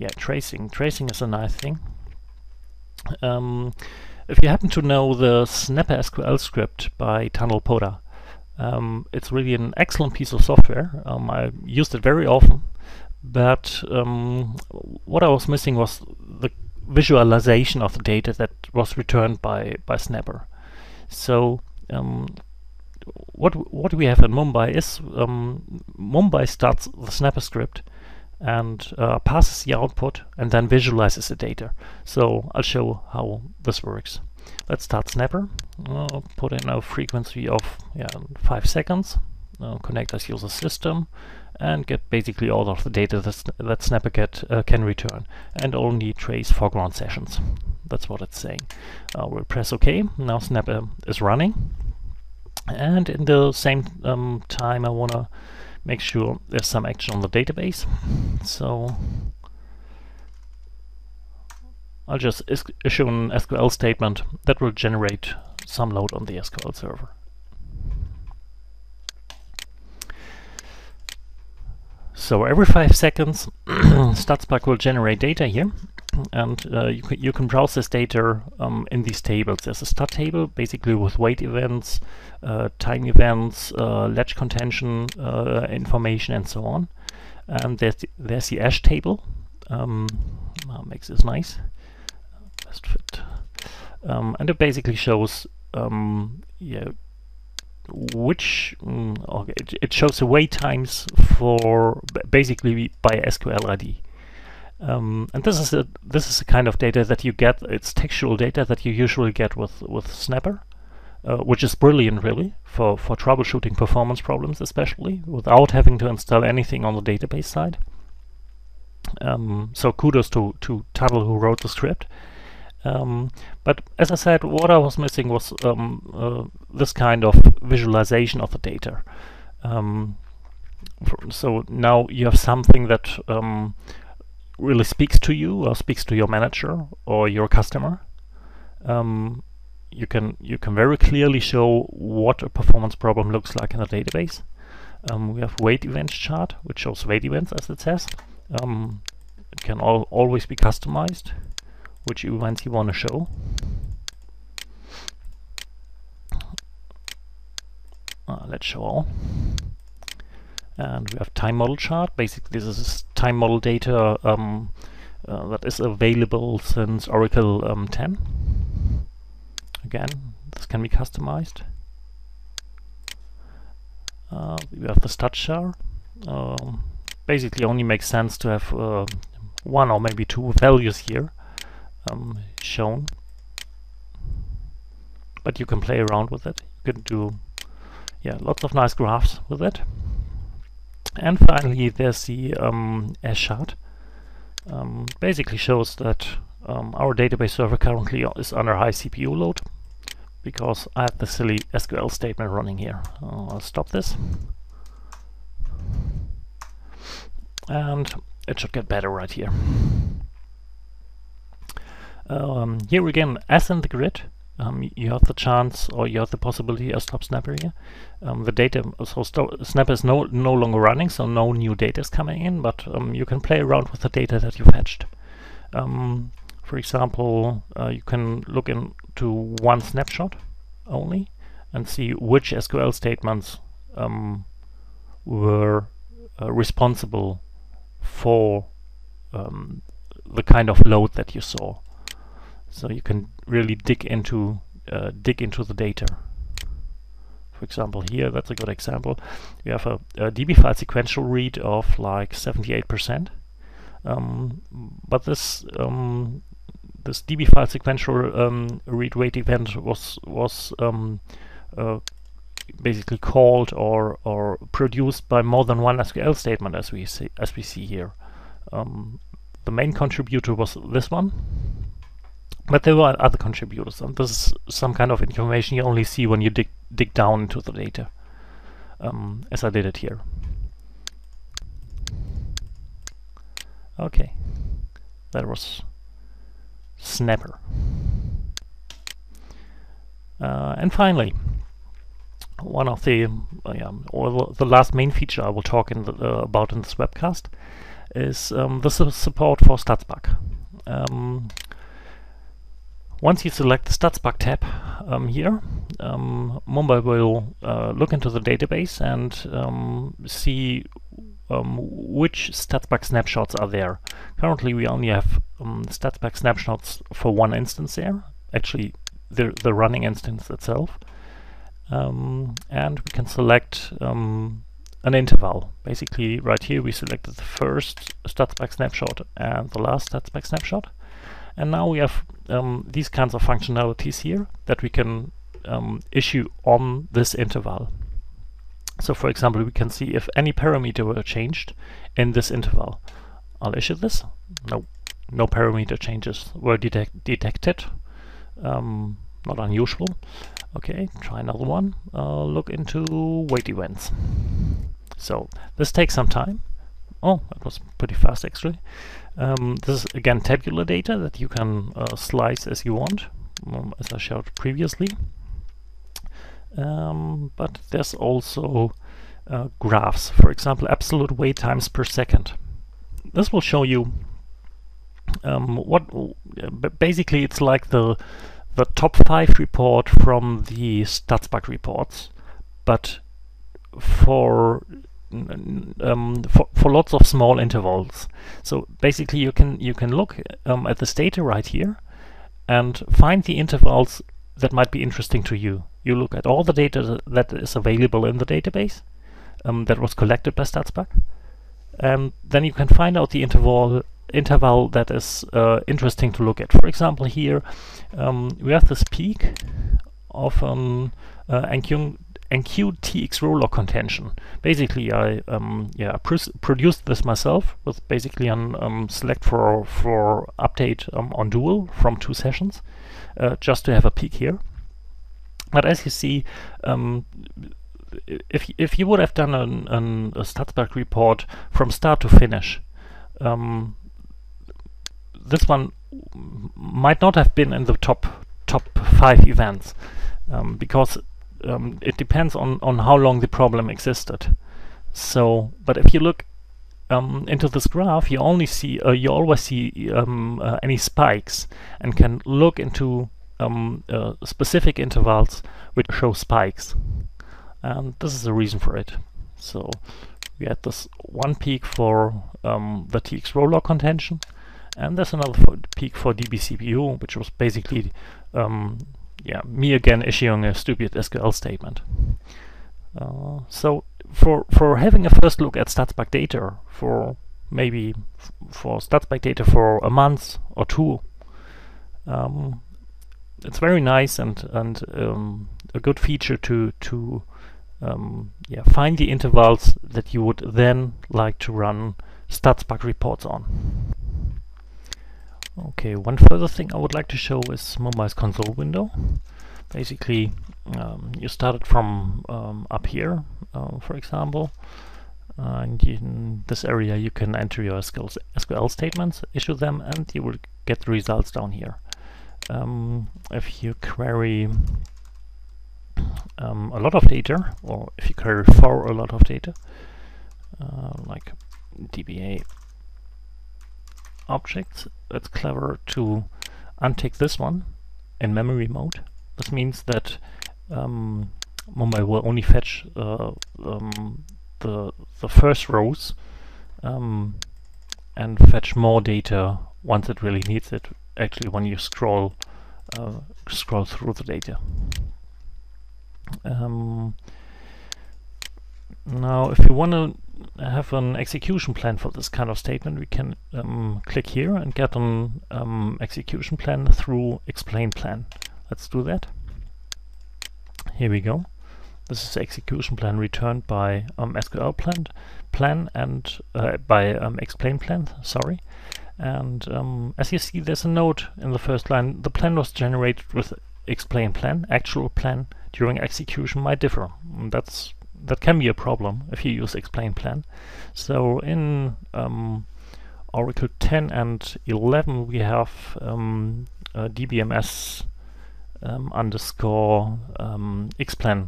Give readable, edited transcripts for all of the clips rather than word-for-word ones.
yeah, tracing. Tracing is a nice thing. If you happen to know the Snapper SQL script by Tunnel Poda, it's really an excellent piece of software. I used it very often, but what I was missing was the visualization of the data that was returned by Snapper. So what we have in Mumbai is Mumbai starts the Snapper script and passes the output and then visualizes the data. So I'll show how this works. Let's start Snapper. Put in a frequency of 5 seconds. Connect as user system and get basically all of the data that Snapper can return, and only trace foreground sessions. That's what it's saying. We'll press OK. Now Snapper is running, and in the same time I want to make sure there's some action on the database. So I'll just issue an SQL statement that will generate some load on the SQL server. So every 5 seconds, StatSpark will generate data here, and you can browse this data in these tables. There's a stat table, basically with wait events, time events, ledge contention information, and so on. And there's the ash table. Makes this nice. Best fit. And it basically shows which okay, it shows the wait times for basically by SQL ID. And this is the kind of data that you get. It's textual data that you usually get with Snapper, which is brilliant really for troubleshooting performance problems, especially without having to install anything on the database side. So kudos to Tuttle who wrote the script. But as I said, what I was missing was this kind of visualization of the data. So now you have something that really speaks to you, or speaks to your manager or your customer. You can very clearly show what a performance problem looks like in the database. We have wait events chart, which shows wait events as it says. It can always be customized, which events you want to show. Let's show all. And we have time model chart. Basically, this is time model data that is available since Oracle 10. Again, this can be customized. We have the stat chart. Basically, only makes sense to have one or maybe two values here shown, but you can play around with it. You can do lots of nice graphs with it. And finally there's the ash chart. Basically shows that our database server currently is under high CPU load because I have the silly SQL statement running here. I'll stop this, and it should get better right here. Here again, as in the grid, you have the chance, or you have the possibility. I'll stop Snapper here. The data, so Snapper is no longer running, so no new data is coming in, but you can play around with the data that you fetched. For example, you can look into one snapshot only and see which SQL statements were responsible for the kind of load that you saw. So you can really dig into the data. For example, here, that's a good example. We have a DB file sequential read of like 78%, but this DB file sequential read wait event was basically called or produced by more than one SQL statement, as we see here. The main contributor was this one, but there were other contributors, and this is some kind of information you only see when you dig down into the data, as I did it here. Okay, that was Snapper. And finally, one of the or the last main feature I will talk about in this webcast is the support for StatsBug. Once you select the StatsBug tab here, Mumbai will look into the database and see which StatsBug snapshots are there. Currently, we only have StatsBug snapshots for one instance there, actually the running instance itself. And we can select an interval. Basically, right here we selected the first StatsBug snapshot and the last StatsBug snapshot. And now we have these kinds of functionalities here that we can issue on this interval. So for example, we can see if any parameter were changed in this interval. I'll issue this. No parameter changes were detected. Not unusual. Okay, try another one. Look into wait events. So this takes some time. Oh, that was pretty fast actually. This is again tabular data that you can slice as you want, as I showed previously. But there's also graphs, for example, absolute wait times per second. This will show you basically it's like the top 5 report from the StatsBug reports, but for lots of small intervals. So basically you can look at this data right here and find the intervals that might be interesting to you. You look at all the data that is available in the database that was collected by StatsBug, and then you can find out the interval that is interesting to look at. For example, here we have this peak of NQTX roller contention. Basically, I produced this myself with basically an select for update on dual from 2 sessions, just to have a peak here. But as you see, if you would have done a StatsBug report from start to finish, this one might not have been in the top 5 events, because it depends on how long the problem existed. So, but if you look into this graph, you always see any spikes, and can look into specific intervals which show spikes, and this is the reason for it. So we had this one peak for the TX roller contention, and there's another peak for DB CPU, which was basically me again issuing a stupid SQL statement. So for having a first look at StatsBug data, for maybe for StatsBug data for a month or 2, it's very nice and a good feature to find the intervals that you would then like to run StatsBug reports on. Okay, one further thing I would like to show is Mumbai's console window. Basically, you started from up here, for example, and in this area you can enter your SQL statements, issue them, and you will get the results down here. If you query a lot of data, or if you query for a lot of data, like DBA objects, it's clever to untick this one in memory mode. This means that Mumbai will only fetch the first rows and fetch more data once it really needs it, actually when you scroll through the data. Now if you want to have an execution plan for this kind of statement, we can click here and get an execution plan through explain plan. Let's do that. Here we go. This is the execution plan returned by SQL plan and by explain plan, sorry. And as you see, there's a note in the first line: the plan was generated with explain plan. Actual plan during execution might differ. That can be a problem if you use explain plan. So in Oracle 10 and 11 we have DBMS underscore xplan,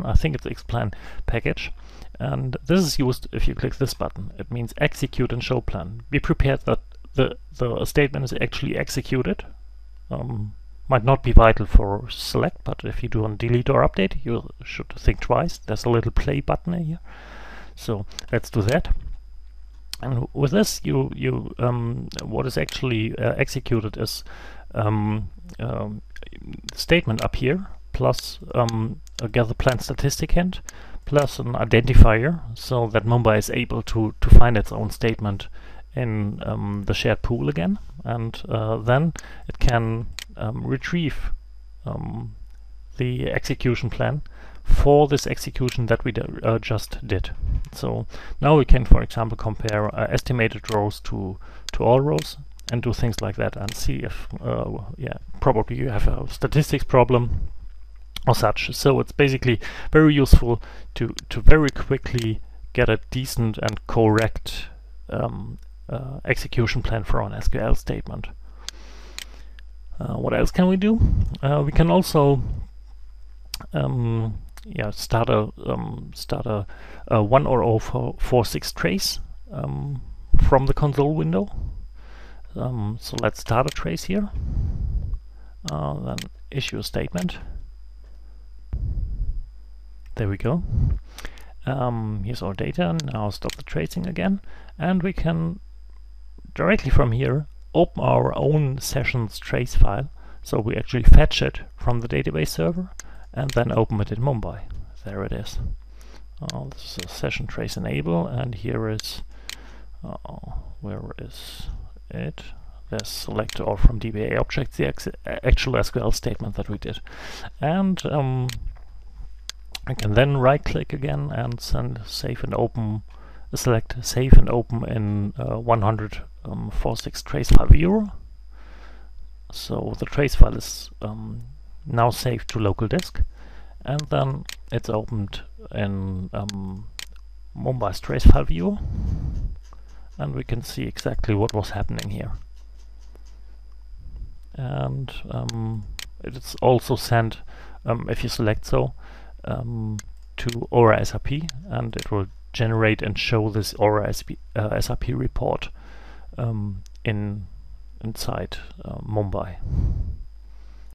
I think it's xplan package, And this is used if you click this button. It means execute and show plan. Be prepared that the statement is actually executed. Might not be vital for select, but if you do on delete or update, you should think twice. There's a little play button here. So let's do that. And with this, what is actually executed is statement up here, plus a gather plan statistic hint, plus an identifier, so that Mumbai is able to find its own statement in the shared pool again, and then it can retrieve the execution plan for this execution that we just did. So now we can, for example, compare estimated rows to all rows and do things like that, and see if probably you have a statistics problem or such. So it's basically very useful to very quickly get a decent and correct execution plan for an SQL statement. What else can we do? We can also start a 10046 trace from the console window. So let's start a trace here. Then issue a statement. There we go. Here's our data. Now stop the tracing again, and we can directly from here open our own sessions trace file. So we actually fetch it from the database server and then open it in Mumbai. There it is. This is a session trace enable, and here is where is it? Let's select all from DBA objects, the actual SQL statement that we did. And I can then right click again and save and open, select save and open in 10046 trace file viewer. So the trace file is now saved to local disk, and then it's opened in Mumbai's trace file viewer, and we can see exactly what was happening here. And it's also sent, if you select so, to Aura SRP, and it will generate and show this Aura SRP report inside Mumbai.